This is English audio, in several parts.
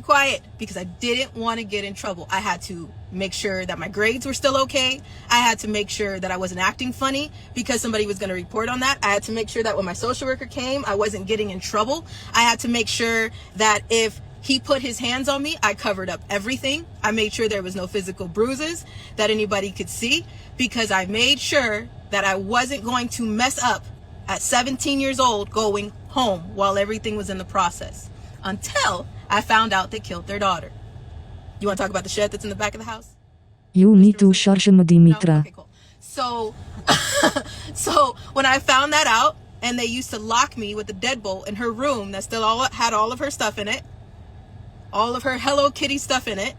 quiet because I didn't want to get in trouble. I had to make sure that my grades were still okay. I had to make sure that I wasn't acting funny because somebody was going to report on that. I had to make sure that when my social worker came, I wasn't getting in trouble. I had to make sure that if he put his hands on me, I covered up everything. I made sure there was no physical bruises that anybody could see because I made sure that I wasn't going to mess up at 17 years old going home while everything was in the process until I found out they killed their daughter. You want to talk about the shed that's in the back of the house? You need to Sharsha Dimitra. No? Okay, cool. So when I found that out, and they used to lock me with a deadbolt in her room that still had all of her stuff in it, all of her Hello Kitty stuff in it.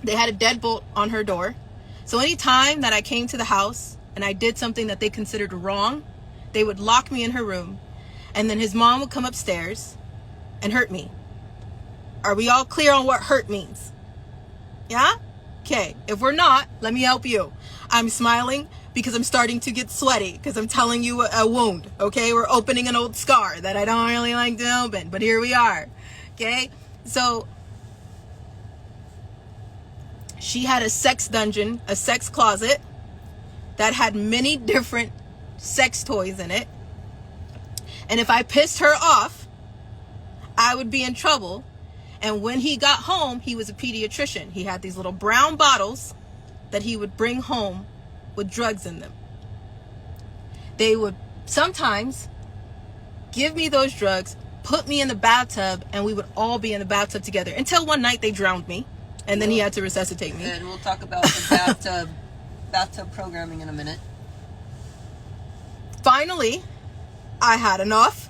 They had a deadbolt on her door. So anytime that I came to the house and I did something that they considered wrong, they would lock me in her room, and then his mom would come upstairs and hurt me. Are we all clear on what hurt means? Yeah? Okay. If we're not, let me help you. I'm smiling because I'm starting to get sweaty because I'm telling you a wound. Okay? We're opening an old scar that I don't really like to open, but here we are. Okay? So she had a sex dungeon, a sex closet that had many different sex toys in it. And if I pissed her off, I would be in trouble. And when he got home, he was a pediatrician. He had these little brown bottles that he would bring home with drugs in them. They would sometimes give me those drugs, put me in the bathtub, and we would all be in the bathtub together until one night they drowned me, and then he had to resuscitate me. And we'll talk about the bathtub programming in a minute. Finally, I had enough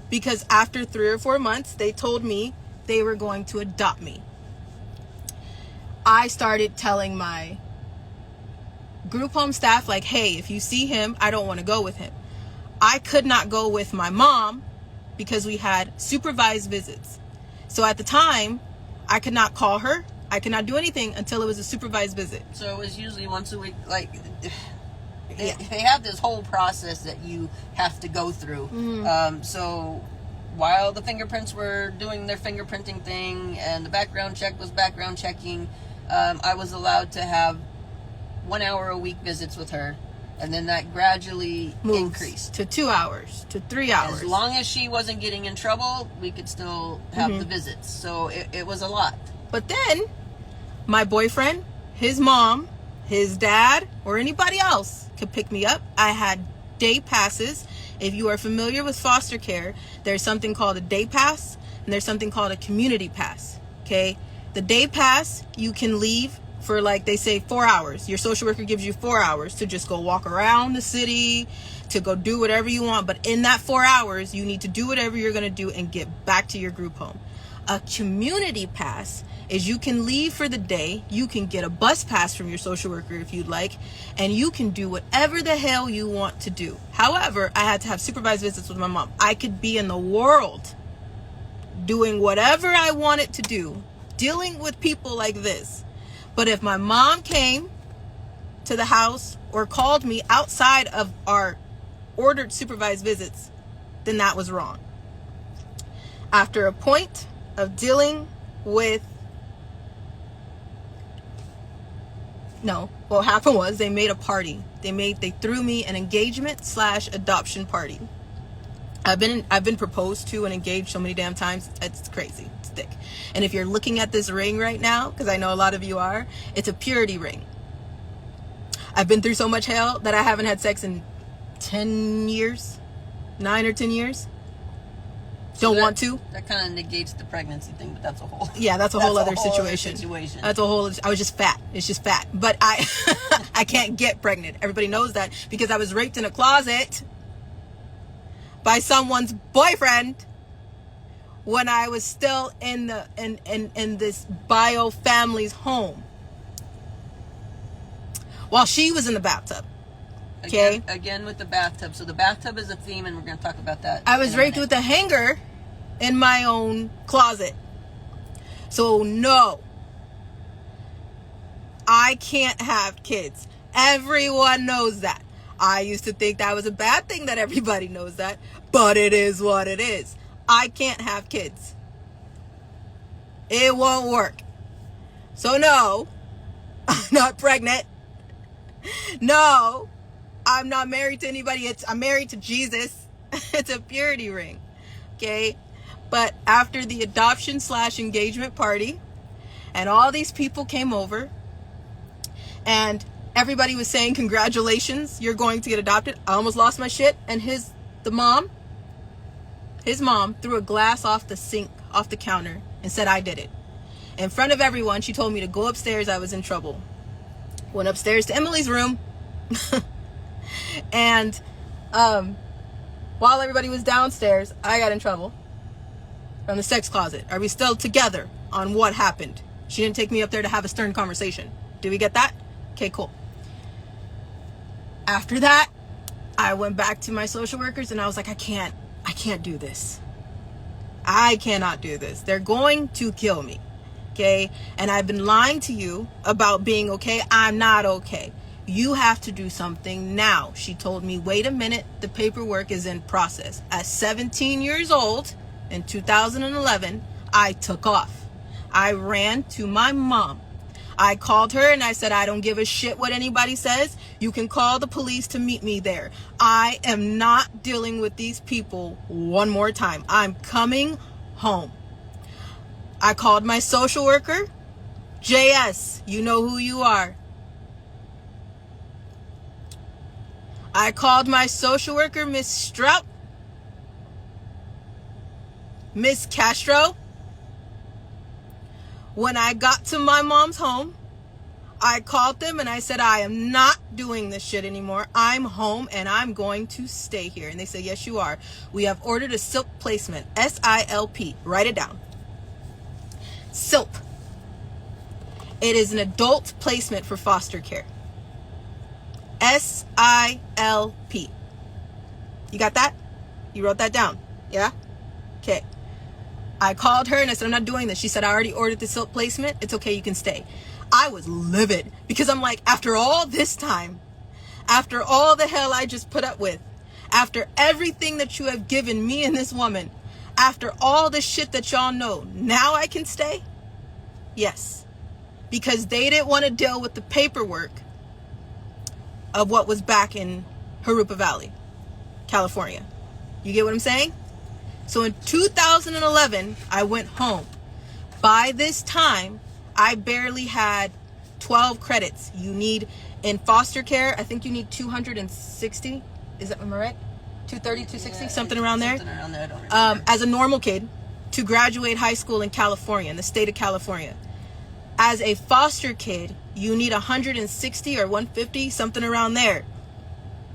because after 3 or 4 months, they told me they were going to adopt me. I started telling my group home staff, like, hey, if you see him, I don't want to go with him. I could not go with my mom because we had supervised visits. So at the time, I could not call her. I could not do anything until it was a supervised visit. So it was usually once a week, like... They have this whole process that you have to go through. Mm-hmm. So while the fingerprints were doing their fingerprinting thing and the background check was background checking, I was allowed to have 1 hour a week visits with her. And then that gradually increased. To 2 hours, to 3 hours. As long as she wasn't getting in trouble, we could still have the visits. So it was a lot. But then my boyfriend, his mom, his dad, or anybody else could pick me up. I had day passes. If you are familiar with foster care, there's something called a day pass and there's something called a community pass. Okay? The day pass, you can leave for, like they say, 4 hours. Your social worker gives you 4 hours to just go walk around the city, to go do whatever you want. But in that 4 hours, you need to do whatever you're going to do and get back to your group home. A community pass is you can leave for the day, you can get a bus pass from your social worker if you'd like, and you can do whatever the hell you want to do. However, I had to have supervised visits with my mom. I could be in the world doing whatever I wanted to do, dealing with people like this. But if my mom came to the house or called me outside of our ordered supervised visits, then that was wrong. After a point of dealing with what happened was they made a party. They threw me an engagement/adoption party. I've been proposed to and engaged so many damn times. It's crazy. It's thick. And if you're looking at this ring right now, because I know a lot of you are, it's a purity ring. I've been through so much hell that I haven't had sex in 10 years, 9 or 10 years. Don't want to. That kind of negates the pregnancy thing, but that's a whole... Yeah, that's a whole other situation. That's a whole... I was just fat. It's just fat. But I can't get pregnant. Everybody knows that because I was raped in a closet by someone's boyfriend when I was still in this bio family's home while she was in the bathtub. Okay. Again with the bathtub. So the bathtub is a theme, and we're going to talk about that. I was raped with a hanger in my own closet. So no, I can't have kids. Everyone knows that. I used to think that was a bad thing that everybody knows that, but it is what it is. I can't have kids. It won't work. So no, I'm not pregnant. No, I'm not married to anybody. I'm married to Jesus. It's a purity ring. Okay. But after the adoption / engagement party, and all these people came over, and everybody was saying, congratulations, you're going to get adopted. I almost lost my shit. And his mom threw a glass off the sink, off the counter, and said I did it. In front of everyone, she told me to go upstairs. I was in trouble. Went upstairs to Emily's room. And while everybody was downstairs, I got in trouble from the sex closet. Are we still together on what happened? She didn't take me up there to have a stern conversation. Do we get that? Okay, cool. After that, I went back to my social workers and I was like, I can't do this. I cannot do this. They're going to kill me. Okay? And I've been lying to you about being okay. I'm not okay. You have to do something now. She told me, wait a minute, the paperwork is in process. At 17 years old, in 2011, I took off. I ran to my mom. I called her and I said, I don't give a shit what anybody says. You can call the police to meet me there. I am not dealing with these people one more time. I'm coming home. I called my social worker. JS, you know who you are. I called my social worker, Miss Strout, Miss Castro. When I got to my mom's home, I called them and I said, I am not doing this shit anymore. I'm home and I'm going to stay here. And they said, yes, you are. We have ordered a SILP placement. SILP. Write it down. SILP. It is an adult placement for foster care. SILP. You got that? You wrote that down? Yeah? Okay. I called her and I said, I'm not doing this. She said, I already ordered the SILP placement. It's okay. You can stay. I was livid because I'm like, after all this time, after all the hell I just put up with, after everything that you have given me and this woman, after all the shit that y'all know, now I can stay? Yes. Because they didn't want to deal with the paperwork of what was back in Jurupa Valley, California. You get what I'm saying? So in 2011, I went home. By this time, I barely had 12 credits. You need, in foster care, I think you need 260. Is that, am I right? 230, 260, something around there. Something around there, I don't remember. As a normal kid, to graduate high school in California, in the state of California. As a foster kid, you need 160 or 150, something around there.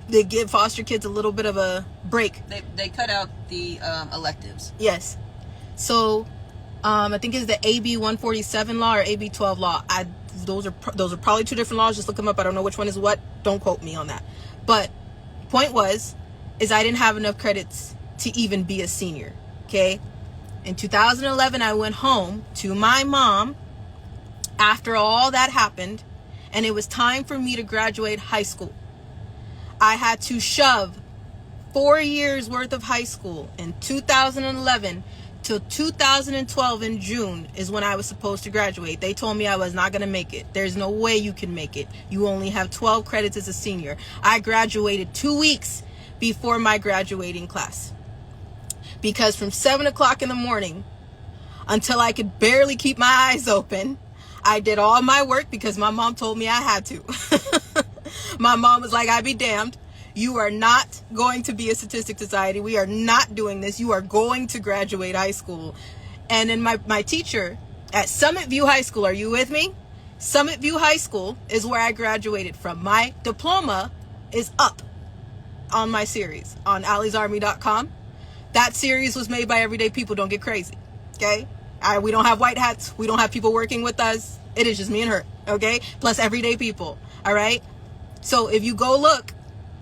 They give foster kids a little bit of a break. They cut out the electives. Yes. So, I think it's the AB 147 law or AB 12 law. Those are probably two different laws. Just look them up. I don't know which one is what. Don't quote me on that. But point is I didn't have enough credits to even be a senior. Okay. In 2011, I went home to my mom after all that happened, and it was time for me to graduate high school. I had to shove 4 years worth of high school in 2011 till 2012 in June is when I was supposed to graduate. They told me I was not going to make it. There's no way you can make it. You only have 12 credits as a senior. I graduated 2 weeks before my graduating class. Because from 7 o'clock in the morning until I could barely keep my eyes open, I did all my work because my mom told me I had to. My mom was like, I be damned. You are not going to be a statistic society. We are not doing this. You are going to graduate high school. And then my teacher at Summit View High School, are you with me? Summit View High School is where I graduated from. My diploma is up on my series on Allie'sArmy.com. That series was made by everyday people. Don't get crazy. Okay? We don't have white hats. We don't have people working with us. It is just me and her. Okay? Plus everyday people. All right? So if you go look,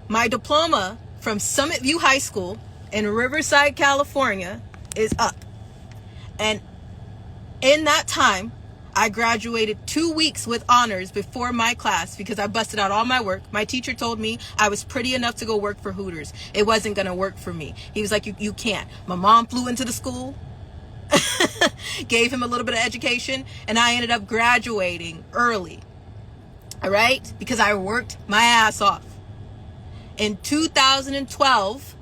my diploma from Summit View High School in Riverside, California is up. And in that time, I graduated 2 weeks with honors before my class because I busted out all my work. My teacher told me I was pretty enough to go work for Hooters. It wasn't going to work for me. He was like, you can't. My mom flew into the school. gave him a little bit of education, and I ended up graduating early. All right? Because I worked my ass off. In 2012,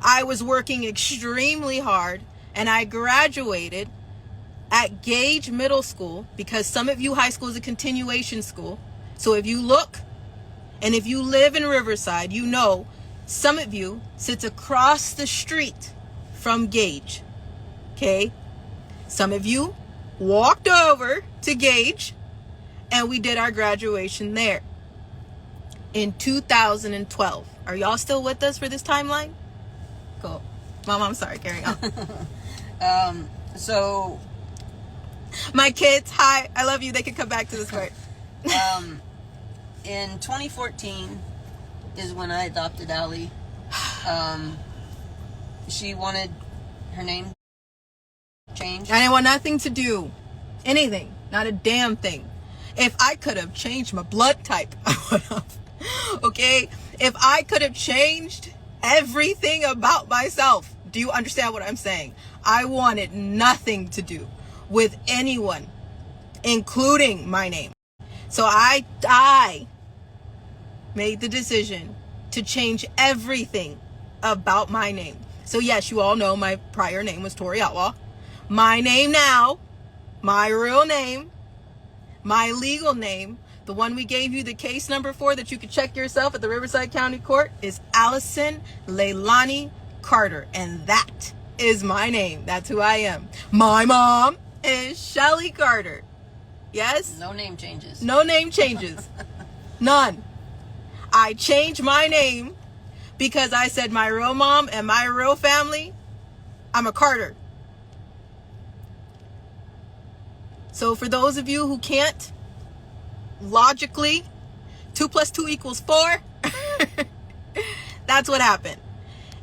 I was working extremely hard, and I graduated at Gage Middle School, because some of you high school is a continuation school. So if you look, and if you live in Riverside, you know some of you sits across the street from Gage. Okay? Some of you walked over to Gage, and we did our graduation there in 2012. Are y'all still with us for this timeline? Cool. Mom, I'm sorry. Carry on. So my kids, hi. I love you. They can come back to this part. in 2014 is when I adopted Allie. She wanted her name changed. I didn't want nothing to do. Anything. Not a damn thing. If I could have changed my blood type, I would have. Okay? If I could have changed everything about myself. Do you understand what I'm saying? I wanted nothing to do with anyone, including my name. So I made the decision to change everything about my name. So yes, you all know my prior name was Tori Outlaw. My name now, my real name, my legal name, the one we gave you the case number for that you could check yourself at the Riverside County Court, is Allison Leilani Carter. And that is my name. That's who I am. My mom is Shelly Carter. Yes? No name changes. No name changes. None. I changed my name because I said my real mom and my real family, I'm a Carter. So for those of you who can't logically, 2 + 2 = 4, that's what happened.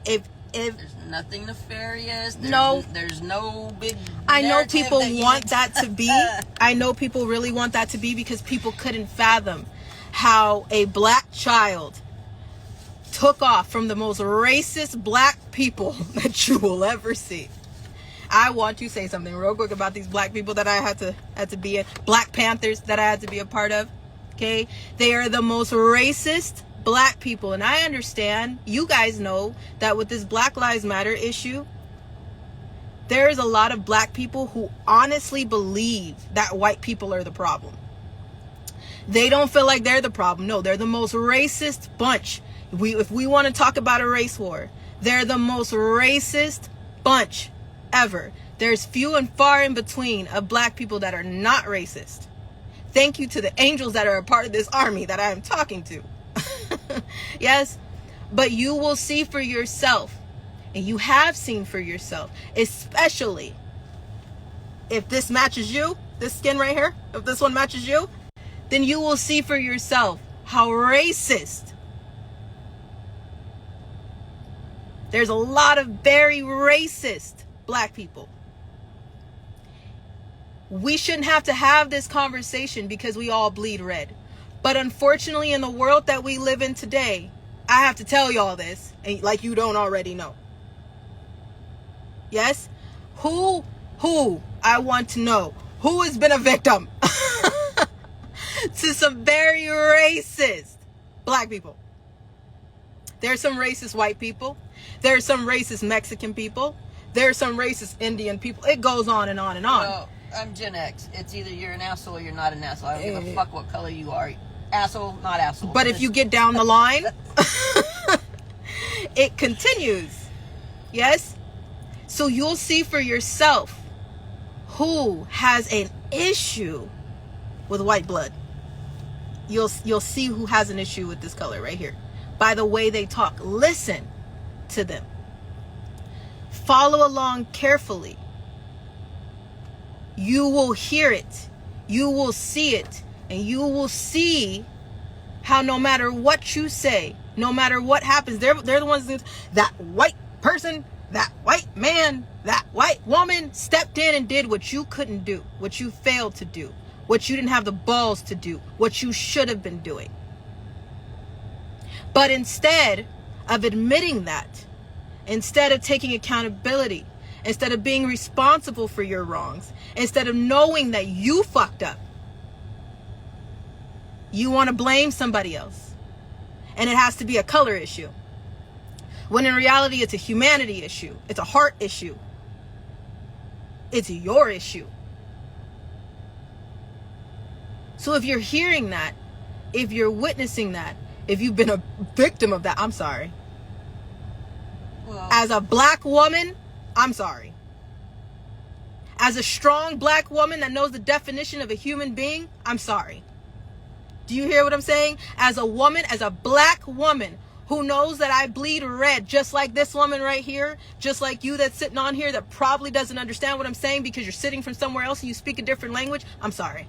If There's nothing nefarious. There's no big. I know narrative people that want that to be. I know people really want that to be, because people couldn't fathom how a black child took off from the most racist black people that you will ever see. I want to say something real quick about these black people that I had to be in. Black Panthers that I had to be a part of. Okay? They are the most racist black people. And I understand, you guys know that with this Black Lives Matter issue, there is a lot of black people who honestly believe that white people are the problem. They don't feel like they're the problem. No, they're the most racist bunch. If we want to talk about a race war, they're the most racist bunch ever. There's few and far in between of black people that are not racist. Thank you to the angels that are a part of this army that I am talking to. Yes, but you will see for yourself, and you have seen for yourself, especially if this matches you, this skin right here, if this one matches you, then you will see for yourself how racist. There's a lot of very racist black people. We shouldn't have to have this conversation because we all bleed red. But unfortunately, in the world that we live in today, I have to tell y'all this, and like you don't already know. Yes? Who, I want to know, who has been a victim to some very racist black people? There's some racist white people. There's some racist Mexican people. There's some racist Indian people. It goes on and on and on. Well, I'm Gen X. It's either you're an asshole or you're not an asshole. I don't give a fuck what color you are. Asshole, not asshole. But if you get down the line, it continues. Yes? So you'll see for yourself who has an issue with white blood. You'll see who has an issue with this color right here. By the way they talk. Listen to them. Follow along carefully. You will hear it. You will see it. And you will see how no matter what you say, no matter what happens, they're the ones that white person, that white man, that white woman stepped in and did what you couldn't do, what you failed to do, what you didn't have the balls to do, what you should have been doing. But instead of admitting that, instead of taking accountability, instead of being responsible for your wrongs, instead of knowing that you fucked up, you want to blame somebody else. And it has to be a color issue. When in reality, it's a humanity issue. It's a heart issue. It's your issue. So if you're hearing that, if you're witnessing that, if you've been a victim of that, I'm sorry. Well, As a black woman, I'm sorry. As a strong black woman that knows the definition of a human being, I'm sorry. Do you hear what I'm saying? As a woman, as a black woman who knows that I bleed red, just like this woman right here, just like you that's sitting on here that probably doesn't understand what I'm saying because you're sitting from somewhere else and you speak a different language, I'm sorry.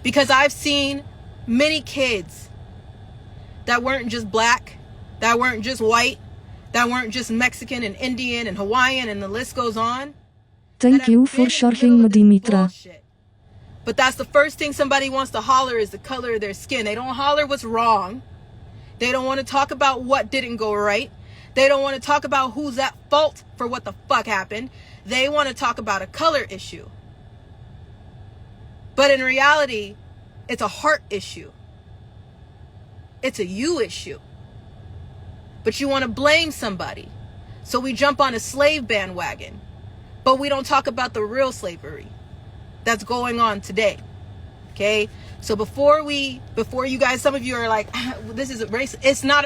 Because I've seen many kids that weren't just black, that weren't just white, that weren't just Mexican and Indian and Hawaiian, and the list goes on. Thank you for sharing, Madimitra. But that's the first thing somebody wants to holler is the color of their skin. They don't holler what's wrong. They don't want to talk about what didn't go right. They don't want to talk about who's at fault for what the fuck happened. They want to talk about a color issue. But in reality, it's a heart issue. It's a you issue. But you want to blame somebody. So we jump on a slave bandwagon. But we don't talk about the real slavery that's going on today. Okay? So before you guys, some of you are like, this is a race. It's not.